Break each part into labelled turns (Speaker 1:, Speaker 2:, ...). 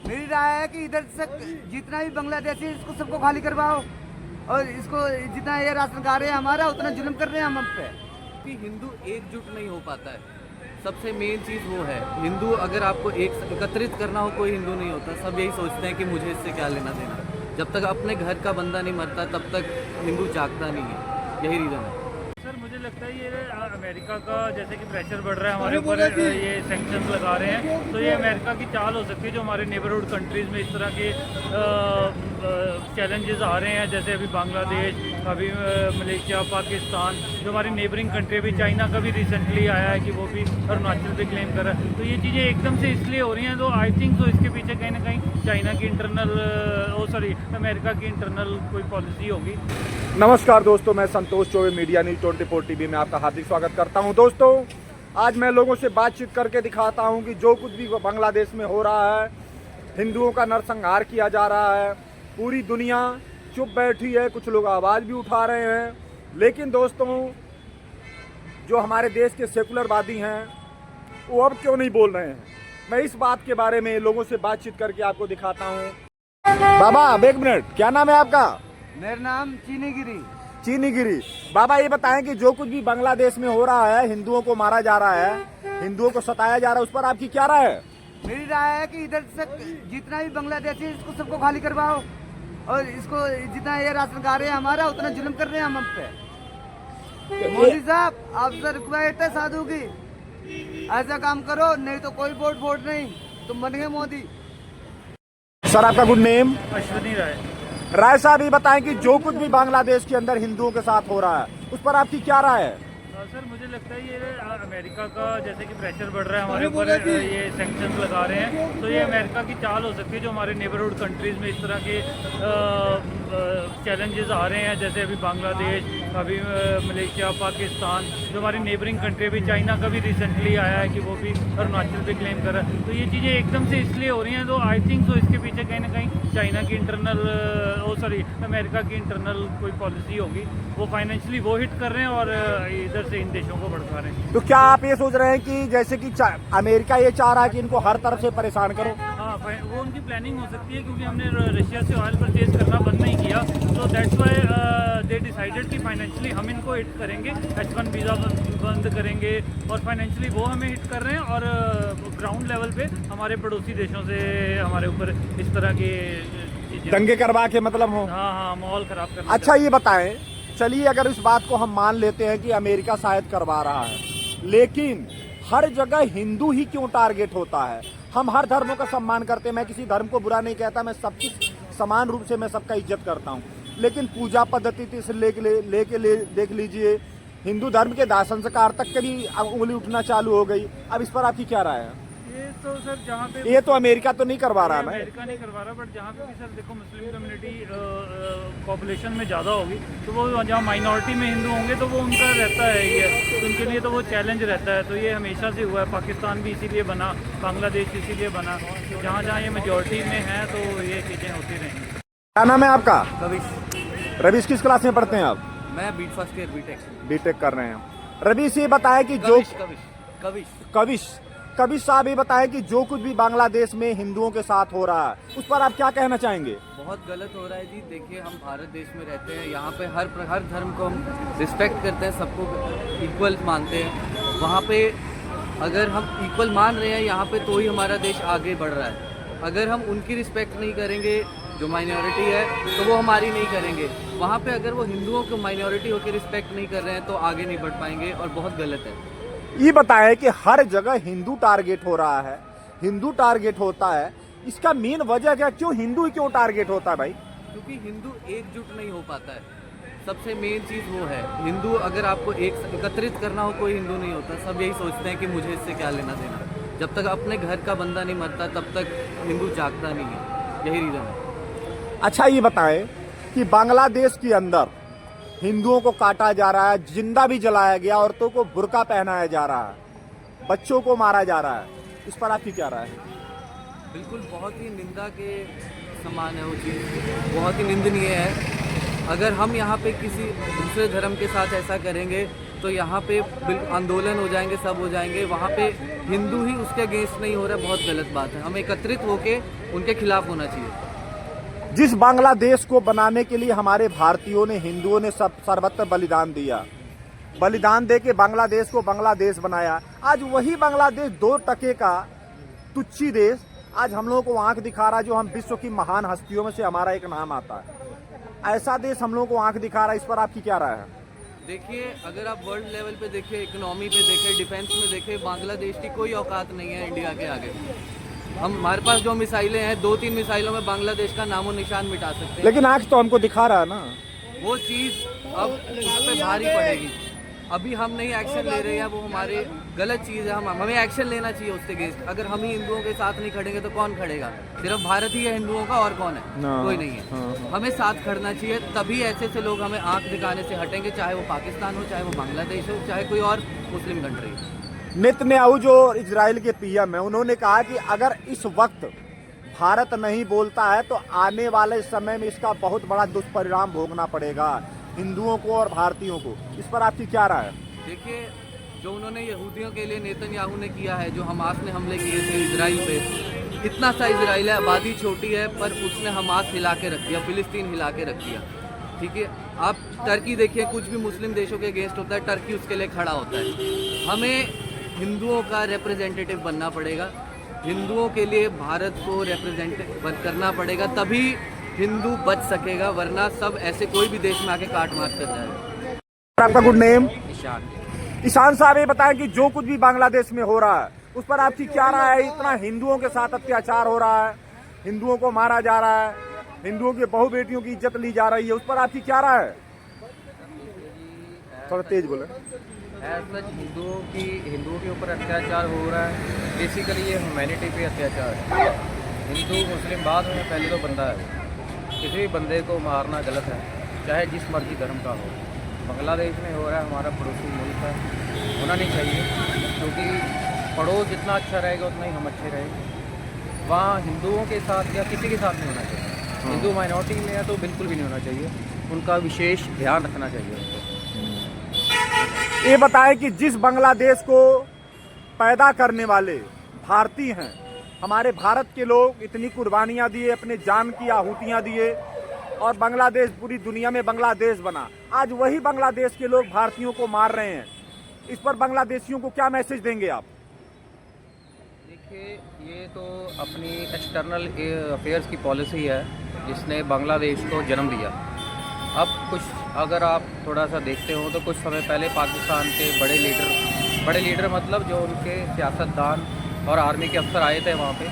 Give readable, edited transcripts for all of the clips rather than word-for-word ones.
Speaker 1: मेरी राय है कि इधर से जितना भी बांग्लादेशी है इसको सबको खाली करवाओ, और इसको जितना ये राशन खा रहे हैं हमारा उतना जुल्म कर रहे हैं हम पे।
Speaker 2: कि हिंदू एकजुट नहीं हो पाता है, सबसे मेन चीज़ वो है। हिंदू अगर आपको एकत्रित करना हो, कोई हिंदू नहीं होता। सब यही सोचते हैं कि मुझे इससे क्या लेना देना। जब तक अपने घर का बंदा नहीं मरता तब तक हिंदू जागता नहीं है, यही रीज़न है।
Speaker 3: सर मुझे लगता है ये अमेरिका का जैसे कि प्रेशर बढ़ रहा है हमारे ऊपर, ये सैंक्शंस लगा रहे हैं, तो ये अमेरिका की चाल हो सकती है जो हमारे नेबरहुड कंट्रीज़ में इस तरह के चैलेंजेस आ रहे हैं। जैसे अभी बांग्लादेश, अभी मलेशिया, पाकिस्तान, जो हमारी नेबरिंग कंट्री, अभी चाइना का भी रिसेंटली आया है कि वो भी अरुणाचल पे क्लेम कर रहा है। तो ये चीज़ें एकदम से इसलिए हो रही हैं, तो आई थिंक तो इसके पीछे कहीं ना कहीं चाइना की इंटरनल अमेरिका की इंटरनल कोई पॉलिसी होगी।
Speaker 4: नमस्कार दोस्तों, मैं Santosh Choubey, media news 24 TV में आपका हार्दिक स्वागत करता हूं। दोस्तों, आज मैं लोगों से बातचीत करके दिखाता हूं कि जो कुछ भी बांग्लादेश में हो रहा है, हिंदुओं का नरसंहार किया जा रहा है, पूरी दुनिया चुप बैठी है, कुछ लोग आवाज़ भी उठा रहे हैं। लेकिन दोस्तों, जो हमारे देश के सेकुलरवादी हैं वो अब क्यों नहीं बोल रहे हैं? मैं इस बात के बारे में लोगों से बातचीत करके आपको दिखाता हूँ। बाबा, एक मिनट, क्या नाम है आपका?
Speaker 1: मेरा नाम चीनीगिरी।
Speaker 4: चीनीगिरी। बाबा, ये बताएं कि जो कुछ भी बांग्लादेश में हो रहा है, हिंदुओं को मारा जा रहा है, हिंदुओं को सताया जा रहा है, उस पर आपकी क्या राय है?
Speaker 1: मेरी राय है कि इधर से जितना भी बांग्लादेशी है इसको सबको खाली करवाओ, और इसको जितना ये राशन खा रहे हैं हमारा उतना जुल्म कर रहे हैं हम पे। मोदी साहब, आपसे रिक्वेस्ट है साधु की, ऐसा काम करो, नहीं तो कोई वोट नहीं, तुम बन गए मोदी।
Speaker 4: सर, आपका गुड नेम?
Speaker 3: अश्वनी
Speaker 4: राय साहब, ये बताएं कि जो कुछ भी बांग्लादेश के अंदर हिंदुओं के साथ हो रहा है, उस पर आपकी क्या राय है?
Speaker 3: सर मुझे लगता है ये अमेरिका का जैसे कि प्रेशर बढ़ रहा है हमारे ऊपर, ये सैंक्शंस लगा रहे हैं, तो ये अमेरिका की चाल हो सकती है जो हमारे नेबरहुड कंट्रीज़ में इस तरह के चैलेंजेस आ रहे हैं। जैसे अभी बांग्लादेश, अभी मलेशिया, पाकिस्तान, जो हमारी नेबरिंग कंट्री, अभी चाइना का भी रिसेंटली आया है कि वो भी अरुणाचल पे क्लेम कर रहा है। तो ये चीज़ें एकदम से इसलिए हो रही हैं, तो आई थिंक तो इसके पीछे कहीं ना कहीं चाइना की इंटरनल अमेरिका की इंटरनल कोई पॉलिसी होगी। वो फाइनेंशियली वो हिट कर रहे हैं और इधर से इन देशों को भड़का रहे हैं।
Speaker 4: तो क्या आप ये सोच रहे हैं कि जैसे कि अमेरिका ये चाह रहा है कि इनको हर तरफ से परेशान करो?
Speaker 3: हाँ, वो उनकी प्लानिंग हो सकती है, क्योंकि हमने रशिया से ऑयल परचेज करना बंद नहीं किया, तो दैट्स वाई दे डिसाइडेड कि फाइनेंशियली हम इनको हिट करेंगे, H1 वीज़ा बंद करेंगे, और फाइनेंशियली वो हमें हिट कर रहे हैं, और ग्राउंड लेवल पे हमारे पड़ोसी देशों से हमारे ऊपर इस तरह के
Speaker 4: दंगे करवा के मतलब हो?
Speaker 3: हाँ, माहौल खराब करना।
Speaker 4: अच्छा, ये बताएं, चलिए अगर इस बात को हम मान लेते हैं कि अमेरिका शायद करवा रहा है, लेकिन हर जगह हिंदू ही क्यों टारगेट होता है? हम हर धर्मों का सम्मान करते हैं, मैं किसी धर्म को बुरा नहीं कहता, मैं सबकी समान रूप से मैं सबका इज्जत करता हूँ। लेकिन पूजा पद्धति से लेके देख लीजिए, हिंदू धर्म के दाह संस्कार तक कभी उंगली उठना चालू हो गई। अब इस पर आपकी क्या राय है?
Speaker 3: ये तो सर जहाँ पे
Speaker 4: ये तो अमेरिका तो नहीं करवा रहा है,
Speaker 3: अमेरिका नहीं करवा रहा, बट जहाँ पे भी सर देखो मुस्लिम कम्युनिटी पॉपुलेशन में ज़्यादा होगी, तो वो जहाँ माइनॉरिटी में हिंदू होंगे तो वो उनका रहता है ये, तो उनके लिए तो वो चैलेंज रहता है। तो ये हमेशा से हुआ है, पाकिस्तान भी इसीलिए बना, बांग्लादेश इसीलिए बना, जहाँ जहाँ ये मेजॉरिटी में है तो ये चीज़ें होती रहेंगी।
Speaker 4: क्या नाम है आपका?
Speaker 2: कविश।
Speaker 4: रवीश, किस क्लास में पढ़ते हैं आप?
Speaker 2: मैं बीट फर्स्ट ईयर
Speaker 4: बीटेक कर रहे हैं। रवीश, ये बताएं कि जो कविश साहब, ये बताएं कि जो कुछ भी बांग्लादेश में हिंदुओं के साथ हो रहा है, उस पर आप क्या कहना चाहेंगे?
Speaker 2: बहुत गलत हो रहा है जी। देखिए, हम भारत देश में रहते हैं, यहाँ पे हर धर्म को हम रिस्पेक्ट करते हैं, सबको इक्वल मानते हैं। वहाँ पे अगर हम इक्वल मान रहे हैं यहाँ पे, तो ही हमारा देश आगे बढ़ रहा है। अगर हम उनकी रिस्पेक्ट नहीं करेंगे, जो माइनॉरिटी है, तो वो हमारी नहीं करेंगे। वहाँ पे अगर वो हिंदुओं को माइनॉरिटी होकर रिस्पेक्ट नहीं कर रहे हैं तो आगे नहीं बढ़ पाएंगे, और बहुत गलत है।
Speaker 4: ये बताएं कि हर जगह हिंदू टारगेट हो रहा है, हिंदू टारगेट होता है, इसका मेन वजह क्या? क्यों हिंदू ही क्यों टारगेट होता है भाई?
Speaker 2: क्योंकि हिंदू एकजुट नहीं हो पाता है, सबसे मेन चीज़ वो है। हिंदू अगर आपको एकत्रित करना हो, कोई हिंदू नहीं होता। सब यही सोचते हैं कि मुझे इससे क्या लेना देना। जब तक अपने घर का बंदा नहीं मरता तब तक हिंदू जागता नहीं है, यही रीज़न है।
Speaker 4: अच्छा, ये बताएं कि बांग्लादेश के अंदर हिंदुओं को काटा जा रहा है, जिंदा भी जलाया गया, औरतों को बुर्का पहनाया जा रहा है, बच्चों को मारा जा रहा है, इस पर आपकी क्या राय है?
Speaker 2: बिल्कुल, बहुत ही निंदा के समान है वो चीज़, बहुत ही निंदनीय है। अगर हम यहाँ पे किसी दूसरे धर्म के साथ ऐसा करेंगे तो यहाँ पे बिल्कुल आंदोलन हो जाएंगे, सब हो जाएंगे। वहाँ पे हिंदू ही उसके अगेंस्ट नहीं हो रहा, बहुत गलत बात है। हमें एकत्रित होके उनके खिलाफ होना चाहिए।
Speaker 4: जिस बांग्लादेश को बनाने के लिए हमारे भारतीयों ने, हिंदुओं ने सब सर्वत्र बलिदान दिया, बलिदान दे के बांग्लादेश को बांग्लादेश बनाया, आज वही बांग्लादेश 2 टके का तुच्छी देश आज हम लोगों को आंख दिखा रहा है, जो हम विश्व की महान हस्तियों में से हमारा एक नाम आता है। ऐसा देश हम लोगों को आंख दिखा रहा है, इस पर आपकी क्या राय है?
Speaker 2: देखिए, अगर आप वर्ल्ड लेवल पे देखें, इकोनॉमी पे देखें, डिफेंस में देखें, बांग्लादेश की कोई औकात नहीं है इंडिया के आगे। हमारे पास जो मिसाइलें हैं, 2-3 मिसाइलों में बांग्लादेश का नामो निशान मिटा सकते हैं।
Speaker 4: लेकिन आंख तो हमको दिखा रहा है ना।
Speaker 2: वो चीज़ अब उस पर भारी पड़ेगी। अभी हम नहीं एक्शन ले रहे हैं, वो हमारे गलत चीज़ है। हमें एक्शन लेना चाहिए उसके अगेंस्ट। अगर हम ही हिंदुओं के साथ नहीं खड़ेंगे तो कौन खड़ेगा? सिर्फ भारत ही है हिंदुओं का, और कौन है? कोई नहीं है। हमें साथ खड़ना चाहिए, तभी ऐसे ऐसे लोग हमें आंख दिखाने से हटेंगे, चाहे वो पाकिस्तान हो, चाहे वो बांग्लादेश हो, चाहे कोई और मुस्लिम कंट्री हो।
Speaker 4: नेतन्याहू जो इजराइल के पीएम है, उन्होंने कहा कि अगर इस वक्त भारत नहीं बोलता है तो आने वाले समय में इसका बहुत बड़ा दुष्परिणाम भोगना पड़ेगा हिंदुओं को और भारतीयों को। इस पर आपकी क्या राय है?
Speaker 2: देखिए, जो उन्होंने यहूदियों के लिए नेतन्याहू ने किया है, जो हमास ने हमले किए थे इजराइल पे, इतना सा इजराइल है, आबादी छोटी है, पर उसने हमास हिला के रख दिया, फिलिस्तीन हिला के रख दिया। ठीक है, आप टर्की देखिए, कुछ भी मुस्लिम देशों के अगेंस्ट होता है, टर्की उसके लिए खड़ा होता है। हमें हिंदुओं का रिप्रेजेंटेटिव बनना पड़ेगा, हिंदुओं के लिए भारत को रिप्रेजेंट करना पड़ेगा, तभी हिंदू बच सकेगा, वरना सब ऐसे कोई भी देश में आके काट मार कर जाएगा।
Speaker 4: आपका गुड नेम?
Speaker 2: ईशान।
Speaker 4: ईशान साहब, ये बताएं कि जो कुछ भी बांग्लादेश में हो रहा है उस पर आपकी क्या राय है? इतना हिंदुओं के साथ अत्याचार हो रहा है, हिंदुओं को मारा जा रहा है, हिंदुओं की बहु बेटियों की इज्जत ली जा रही है, उस पर आपकी क्या राय है? थोड़ा तेज बोले।
Speaker 5: सच हिंदुओं के ऊपर अत्याचार हो रहा है। बेसिकली ये ह्यूमैनिटी पे अत्याचार है। हिंदू मुस्लिम बाद में, पहले तो बंदा है। किसी भी बंदे को मारना गलत है, चाहे जिस मर्जी धर्म का हो। बांग्लादेश में हो रहा है, हमारा पड़ोसी मुल्क है, होना नहीं चाहिए, क्योंकि पड़ोस जितना अच्छा रहेगा उतना ही हम अच्छे रहेंगे। वहाँ हिंदुओं के साथ या किसी के साथ नहीं होना चाहिए। हिंदू माइनॉरिटी में है तो बिल्कुल भी नहीं होना चाहिए, उनका विशेष ध्यान रखना चाहिए उनको।
Speaker 4: ये बताएं कि जिस बांग्लादेश को पैदा करने वाले भारतीय हैं, हमारे भारत के लोग इतनी कुर्बानियां दिए, अपने जान की आहुतियां दिए और बांग्लादेश पूरी दुनिया में बांग्लादेश बना। आज वही बांग्लादेश के लोग भारतीयों को मार रहे हैं। इस पर बांग्लादेशियों को क्या मैसेज देंगे आप?
Speaker 5: देखिए, ये तो अपनी एक्सटर्नल अफेयर्स की पॉलिसी है जिसने बांग्लादेश को जन्म दिया। अब कुछ अगर आप थोड़ा सा देखते हो तो कुछ समय पहले पाकिस्तान के बड़े लीडर मतलब जो उनके सियासतदान और आर्मी के अफसर आए थे वहाँ पे,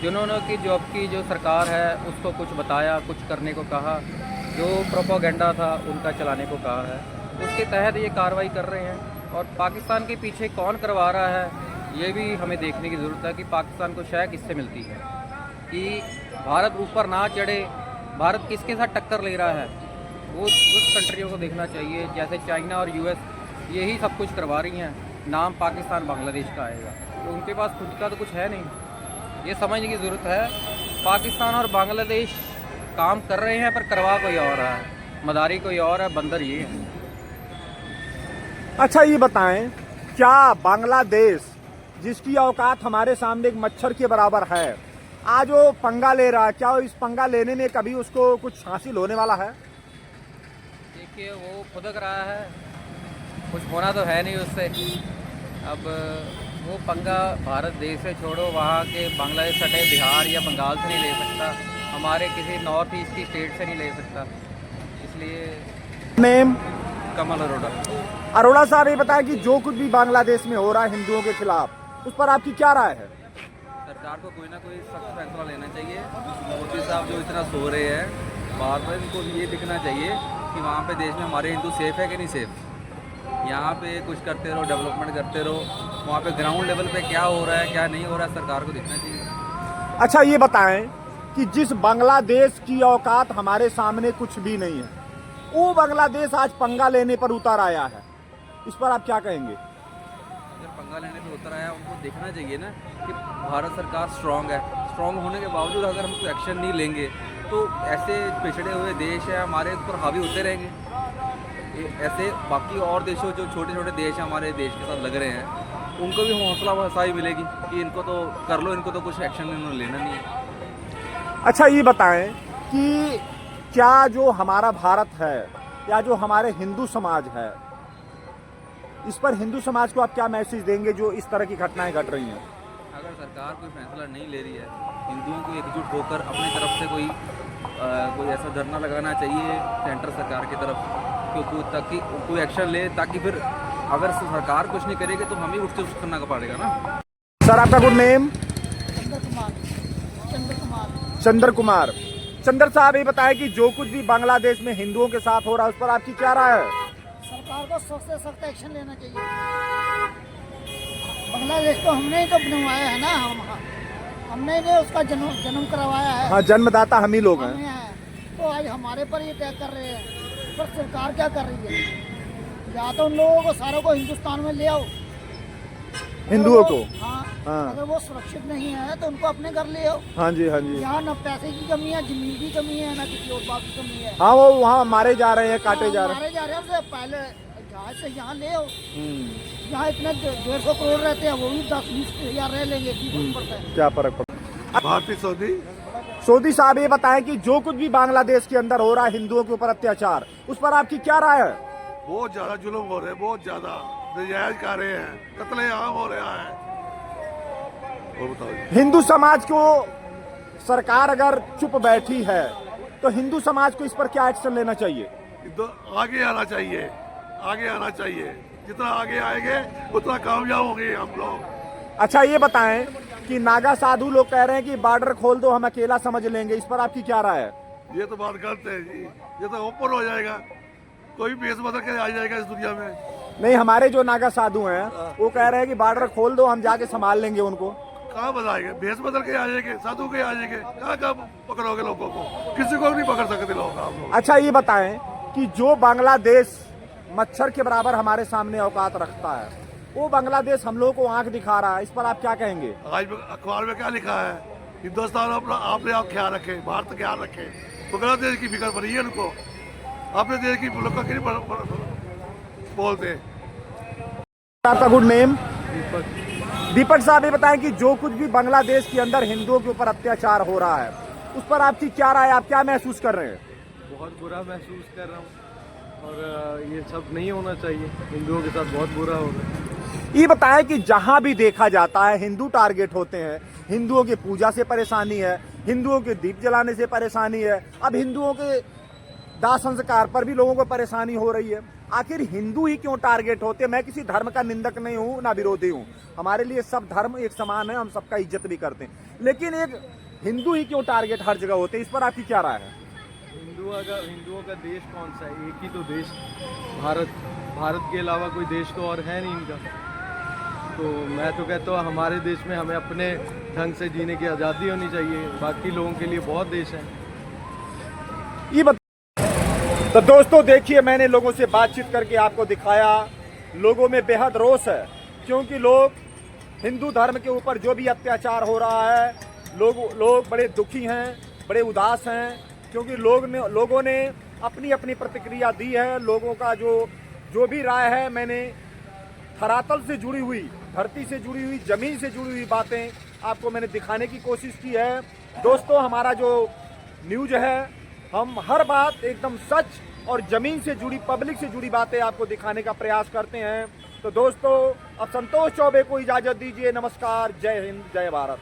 Speaker 5: जिन्होंने कि जो अब की जो सरकार है उसको कुछ बताया, कुछ करने को कहा, जो प्रोपोगेंडा था उनका चलाने को कहा है, उसके तहत ये कार्रवाई कर रहे हैं। और पाकिस्तान के पीछे कौन करवा रहा है ये भी हमें देखने की ज़रूरत है कि पाकिस्तान को शायद किससे मिलती है, कि भारत ऊपर ना चढ़े, भारत किसके साथ टक्कर ले रहा है, वो उस कंट्रियों को देखना चाहिए। जैसे चाइना और यूएस यही सब कुछ करवा रही हैं, नाम पाकिस्तान बांग्लादेश का आएगा, तो उनके पास खुद का तो कुछ है नहीं। ये समझने की ज़रूरत है, पाकिस्तान और बांग्लादेश काम कर रहे हैं पर करवा कोई और है, मदारी कोई और है, बंदर ये है।
Speaker 4: अच्छा, ये बताएं, क्या बांग्लादेश जिसकी औकात हमारे सामने एक मच्छर के बराबर है, आज वो पंगा ले रहा है, क्या इस पंगा लेने में कभी उसको कुछ हासिल होने वाला है?
Speaker 5: देखिए, वो खुदक रहा है, कुछ होना तो है नहीं उससे। अब वो पंगा भारत देश से छोड़ो, वहाँ के बांग्लादेश सटे बिहार या बंगाल से नहीं ले सकता, हमारे किसी नॉर्थ ईस्ट की स्टेट से नहीं ले सकता। इसलिए
Speaker 4: नेम?
Speaker 5: कमल अरोड़ा।
Speaker 4: अरोड़ा साहब, ये बताएं कि जो कुछ भी बांग्लादेश में हो रहा है हिंदुओं के खिलाफ, उस पर आपकी क्या राय है?
Speaker 2: सरकार को कोई ना कोई सख्त फैसला लेना चाहिए। मोदी साहब जो इतना सो रहे हैं, बार बार इनको ये दिखना चाहिए कि वहाँ पे देश में हमारे हिंदू सेफ है कि नहीं सेफ। यहाँ पे कुछ करते रहो, डेवलपमेंट करते रहो, वहाँ पे ग्राउंड लेवल पे क्या हो रहा है क्या नहीं हो रहा है, सरकार को दिखना चाहिए।
Speaker 4: अच्छा, ये बताएं कि जिस बांग्लादेश की औकात हमारे सामने कुछ भी नहीं है, वो बांग्लादेश आज पंगा लेने पर उतर आया है, इस पर आप क्या कहेंगे?
Speaker 2: अगर पंगा लेने पे उतर आया, उनको देखना चाहिए ना कि भारत सरकार स्ट्रांग है। स्ट्रांग होने के बावजूद अगर हम कोई एक्शन नहीं लेंगे तो ऐसे पिछड़े हुए देश है हमारे ऊपर हावी होते रहेंगे। ऐसे बाकी और देशों जो छोटे छोटे देश हमारे देश के साथ लग रहे हैं उनको भी हौसला अफजाई मिलेगी कि इनको तो कर लो, इनको तो कुछ एक्शन इन्होंने लेना नहीं है।
Speaker 4: अच्छा ये बताएं कि क्या जो हमारा भारत है या जो हमारे हिंदू समाज है, इस पर हिंदू समाज को आप क्या मैसेज देंगे जो इस तरह की घटनाएं घट रही हैं?
Speaker 2: अगर सरकार कोई फैसला नहीं ले रही है, हिंदुओं को एकजुट होकर अपनी तरफ से कोई ऐसा धरना लगाना चाहिए सेंटर सरकार की तरफ, क्योंकि ताकि कोई एक्शन ले, ताकि फिर अगर सरकार कुछ नहीं करेगी तो हमें उठ के कुछ करना पड़ेगा ना।
Speaker 4: सर आपका गुड नेम?
Speaker 6: चंद्र कुमार।
Speaker 4: चंद्र साहब ये बताएं कि जो कुछ भी बांग्लादेश में हिंदुओं के साथ हो रहा है उस पर आपकी क्या राय है?
Speaker 6: सरकार को सख्त से सख्त एक्शन लेना चाहिए। बांग्लादेश को हमने ही तो बनवाया है ना, हमने ही उसका जन्म करवाया है।
Speaker 4: हाँ, जन्मदाता हम ही लोग हैं।
Speaker 6: तो आज हमारे पर ये अटैक कर रहे हैं, पर सरकार क्या कर रही है? या तो उन लोगों को सारों को हिंदुस्तान में ले आओ,
Speaker 4: हिंदुओं को।
Speaker 6: हाँ, अगर वो सुरक्षित नहीं है तो उनको अपने घर ले आओ।
Speaker 4: हाँ जी, हाँ जी।
Speaker 6: यहाँ न पैसे की कमी है, जमीन की कमी है, ना किसी और बात की कमी है।
Speaker 4: हाँ, वो वहाँ मारे जा रहे हैं, काटे जा रहे हैं।
Speaker 6: मारे जा रहे हैं, पहले जहाज से यहाँ ले आओ। यहाँ इतने 150 करोड़ रहते हैं, वो भी 10-20 हजार रह लेंगे, पड़ता है।
Speaker 4: क्या फर्क पड़ता?
Speaker 7: भारतीय
Speaker 4: सोदी साहब ये बताएं कि जो कुछ भी बांग्लादेश के अंदर हो रहा है हिंदुओं के ऊपर अत्याचार, उस पर आपकी क्या राय है?
Speaker 7: बहुत ज्यादा जुल्म हो रहे हैं, बहुत ज्यादा नजायज कर रहे हैं, कत्लेआम हो रहा है। और बताओ,
Speaker 4: हिंदू समाज को सरकार अगर चुप बैठी है तो हिंदू समाज को इस पर क्या एक्शन लेना चाहिए?
Speaker 7: आगे आना चाहिए, आगे आना चाहिए। जितना आगे आएंगे उतना कामयाब होंगे हम लोग।
Speaker 4: अच्छा ये बताएं कि नागा साधु लोग कह रहे हैं कि बॉर्डर खोल दो, हम अकेला समझ लेंगे, इस पर आपकी क्या राय है?
Speaker 7: ये तो बात गलत है जी, ये तो ओपन हो जाएगा, कोई भेस बदल के आ जाएगा इस दुनिया में।
Speaker 4: नहीं, हमारे जो नागा साधु हैं वो कह रहे हैं कि बॉर्डर खोल दो, हम जाके संभाल लेंगे उनको।
Speaker 7: कहाँ बताएंगे? भेस बदल के आ जाएंगे, साधु के आ जाएंगे, कहाँ पकड़ोगे लोगों को? किसी को नहीं पकड़ सकते लोग आप लोग।
Speaker 4: अच्छा ये बताएं कि जो बांग्लादेश मच्छर के बराबर हमारे सामने औकात रखता है, वो बांग्लादेश हम लोगों को आंख दिखा रहा है, इस पर आप क्या कहेंगे?
Speaker 7: आज अखबार में क्या लिखा है? हिंदुस्तान अपना अपने आप ख्याल रखे, भारत का ख्याल रखे, बांग्लादेश की फिक्र पड़ी है उनको, अपने देश की लोग का क्यों बोलते?
Speaker 4: आपका गुड नेम? दीपक साहब ये बताएं कि जो कुछ भी बांग्लादेश के अंदर हिंदुओं के ऊपर अत्याचार हो रहा है उस पर आपकी क्या राय, आप क्या महसूस कर रहे हैं?
Speaker 8: बहुत बुरा महसूस कर रहा हूँ और ये सब नहीं होना चाहिए, हिंदुओं के साथ बहुत बुरा हो रहा है।
Speaker 4: ये बताएं कि जहां भी देखा जाता है हिंदू टारगेट होते हैं, हिंदुओं की पूजा से परेशानी है, हिंदुओं के दीप जलाने से परेशानी है, अब हिंदुओं के दाह संस्कार पर भी लोगों को परेशानी हो रही है। आखिर हिंदू ही क्यों टारगेट होते हैं? मैं किसी धर्म का निंदक नहीं हूँ ना विरोधी हूँ, हमारे लिए सब धर्म एक समान है, हम सबका इज्जत भी करते हैं, लेकिन एक हिंदू ही क्यों टारगेट हर जगह होते हैं, इस पर आपकी क्या राय है?
Speaker 8: हिंदुओं का देश कौन सा है? एक ही तो देश भारत के अलावा कोई देश तो और है नहीं इनका। तो मैं तो कहता हूँ हमारे देश में हमें अपने ढंग से जीने की आज़ादी होनी चाहिए, बाकी लोगों के लिए बहुत देश है।
Speaker 4: ये तो दोस्तों देखिए, मैंने लोगों से बातचीत करके आपको दिखाया, लोगों में बेहद रोष है, क्योंकि लोग हिंदू धर्म के ऊपर जो भी अत्याचार हो रहा है, लोग बड़े दुखी हैं, बड़े उदास हैं, क्योंकि लोगों ने अपनी अपनी प्रतिक्रिया दी है। लोगों का जो भी राय है, मैंने धरातल से जुड़ी हुई, धरती से जुड़ी हुई, जमीन से जुड़ी हुई बातें आपको मैंने दिखाने की कोशिश की है। दोस्तों हमारा जो न्यूज़ है, हम हर बात एकदम सच और जमीन से जुड़ी, पब्लिक से जुड़ी बातें आपको दिखाने का प्रयास करते हैं। तो दोस्तों अब संतोष चौबे को इजाज़त दीजिए। नमस्कार, जय हिंद, जय भारत।